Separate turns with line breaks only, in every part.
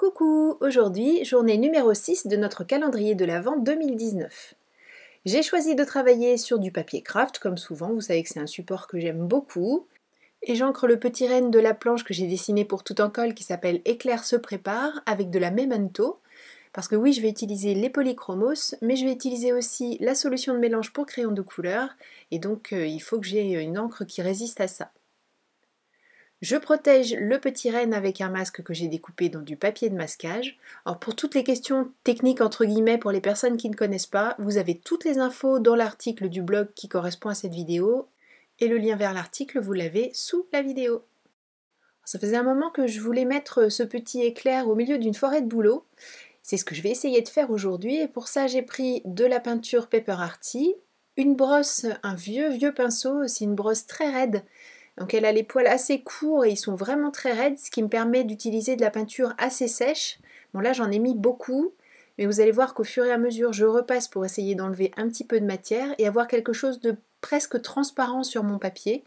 Coucou! Aujourd'hui, journée numéro 6 de notre calendrier de l'Avent 2019. J'ai choisi de travailler sur du papier craft, comme souvent, vous savez que c'est un support que j'aime beaucoup. Et j'encre le petit renne de la planche que j'ai dessiné pour tout en colle qui s'appelle Éclair se prépare avec de la Memento. Parce que oui, je vais utiliser les polychromos, mais je vais utiliser aussi la solution de mélange pour crayon de couleur. Et donc, il faut que j'ai une encre qui résiste à ça. Je protège le petit renne avec un masque que j'ai découpé dans du papier de masquage. Alors pour toutes les questions techniques entre guillemets pour les personnes qui ne connaissent pas, vous avez toutes les infos dans l'article du blog qui correspond à cette vidéo et le lien vers l'article vous l'avez sous la vidéo. Ça faisait un moment que je voulais mettre ce petit éclair au milieu d'une forêt de bouleaux. C'est ce que je vais essayer de faire aujourd'hui et pour ça j'ai pris de la peinture Paper Arty, une brosse, un vieux pinceau, c'est une brosse très raide. Donc elle a les poils assez courts et ils sont vraiment très raides, ce qui me permet d'utiliser de la peinture assez sèche. Bon là j'en ai mis beaucoup, mais vous allez voir qu'au fur et à mesure je repasse pour essayer d'enlever un petit peu de matière et avoir quelque chose de presque transparent sur mon papier.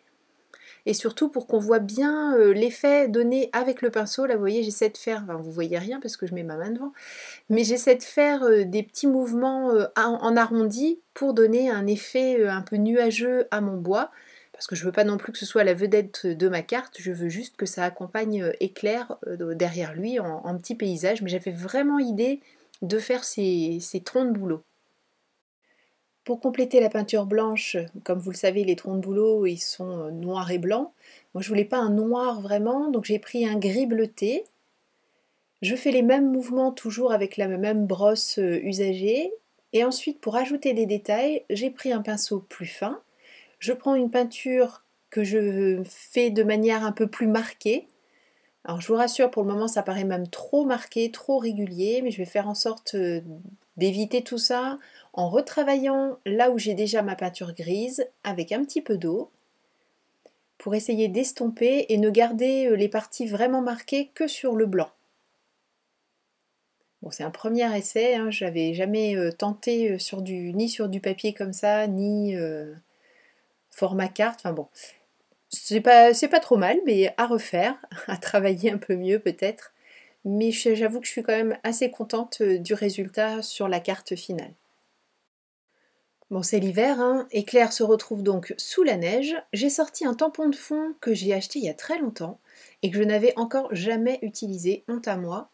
Et surtout pour qu'on voit bien l'effet donné avec le pinceau. Là vous voyez j'essaie de faire, enfin vous voyez rien parce que je mets ma main devant, mais j'essaie de faire des petits mouvements en arrondi pour donner un effet un peu nuageux à mon bois. Parce que je veux pas non plus que ce soit la vedette de ma carte, je veux juste que ça accompagne éclair derrière lui en petit paysage, mais j'avais vraiment idée de faire ces troncs de bouleau. Pour compléter la peinture blanche, comme vous le savez, les troncs de bouleau ils sont noirs et blancs. Moi je voulais pas un noir vraiment, donc j'ai pris un gris bleuté. Je fais les mêmes mouvements toujours avec la même brosse usagée. Et ensuite pour ajouter des détails, j'ai pris un pinceau plus fin. Je prends une peinture que je fais de manière un peu plus marquée. Alors je vous rassure, pour le moment ça paraît même trop marqué, trop régulier, mais je vais faire en sorte d'éviter tout ça en retravaillant là où j'ai déjà ma peinture grise avec un petit peu d'eau pour essayer d'estomper et ne garder les parties vraiment marquées que sur le blanc. Bon, c'est un premier essai, hein, j'avais jamais tenté ni sur du papier comme ça, ni format carte, enfin bon. C'est pas trop mal, mais à refaire, à travailler un peu mieux peut-être. Mais j'avoue que je suis quand même assez contente du résultat sur la carte finale. Bon, c'est l'hiver, hein. Éclair se retrouve donc sous la neige. J'ai sorti un tampon de fond que j'ai acheté il y a très longtemps et que je n'avais encore jamais utilisé, honte à moi.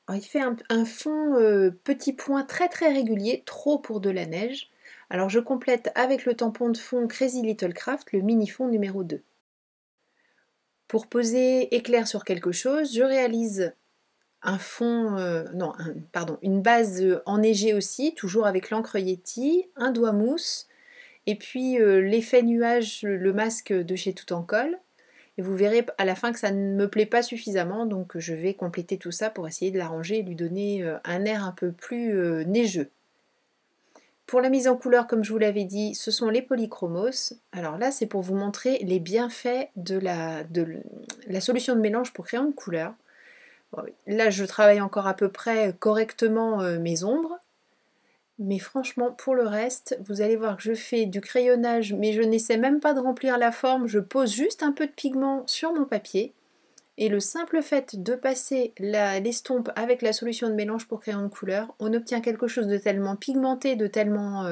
Alors, il fait un fond petit point très régulier, trop pour de la neige. Alors je complète avec le tampon de fond Crazy Little Craft, le mini fond numéro 2. Pour poser éclair sur quelque chose, je réalise un fond, une base enneigée aussi, toujours avec l'encre Yeti, un doigt mousse, et puis l'effet nuage, le masque de chez Tout en Colle. Et vous verrez à la fin que ça ne me plaît pas suffisamment, donc je vais compléter tout ça pour essayer de l'arranger et lui donner un air un peu plus neigeux. Pour la mise en couleur, comme je vous l'avais dit, ce sont les polychromos. Alors là, c'est pour vous montrer les bienfaits de la solution de mélange pour crayon de couleur. Bon, là, je travaille encore à peu près correctement mes ombres. Mais franchement, pour le reste, vous allez voir que je fais du crayonnage, mais je n'essaie même pas de remplir la forme. Je pose juste un peu de pigment sur mon papier. Et le simple fait de passer l'estompe avec la solution de mélange pour crayon de couleur, on obtient quelque chose de tellement pigmenté, de tellement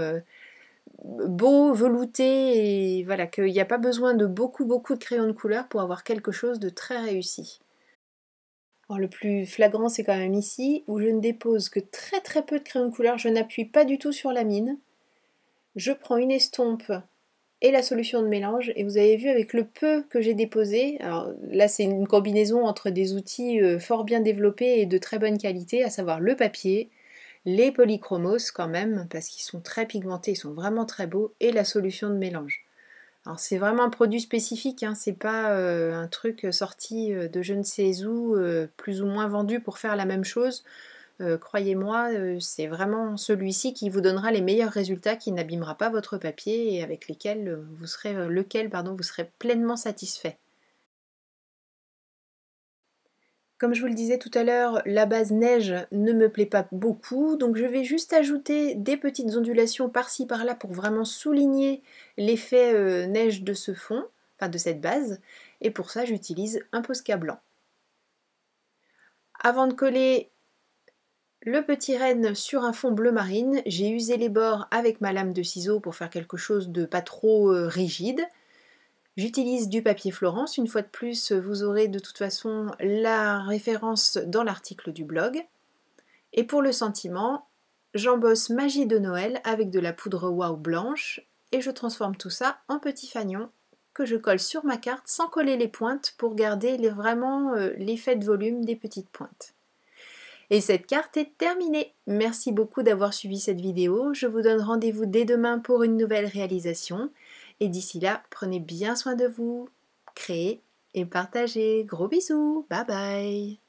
beau, velouté, et voilà, qu'il n'y a pas besoin de beaucoup de crayon de couleur pour avoir quelque chose de très réussi. Alors, le plus flagrant c'est quand même ici, où je ne dépose que très peu de crayon de couleur, je n'appuie pas du tout sur la mine. Je prends une estompe et la solution de mélange, et vous avez vu avec le peu que j'ai déposé, alors là c'est une combinaison entre des outils fort bien développés et de très bonne qualité, à savoir le papier, les polychromos quand même, parce qu'ils sont très pigmentés, ils sont vraiment très beaux, et la solution de mélange. Alors c'est vraiment un produit spécifique, hein, c'est pas un truc sorti de je ne sais où, plus ou moins vendu pour faire la même chose. Croyez-moi, c'est vraiment celui-ci qui vous donnera les meilleurs résultats, qui n'abîmera pas votre papier et avec lequel vous serez pleinement satisfait. Comme je vous le disais tout à l'heure, la base neige ne me plaît pas beaucoup, donc je vais juste ajouter des petites ondulations par-ci par-là pour vraiment souligner l'effet neige de ce fond, enfin de cette base, et pour ça j'utilise un Posca blanc. Avant de coller le petit renne sur un fond bleu marine, j'ai usé les bords avec ma lame de ciseau pour faire quelque chose de pas trop rigide. J'utilise du papier Florence, une fois de plus vous aurez de toute façon la référence dans l'article du blog. Et pour le sentiment, j'embosse Magie de Noël avec de la poudre Wow blanche et je transforme tout ça en petit fanion que je colle sur ma carte sans coller les pointes pour garder vraiment l'effet de volume des petites pointes. Et cette carte est terminée. Merci beaucoup d'avoir suivi cette vidéo. Je vous donne rendez-vous dès demain pour une nouvelle réalisation. Et d'ici là, prenez bien soin de vous, créez et partagez. Gros bisous, bye bye.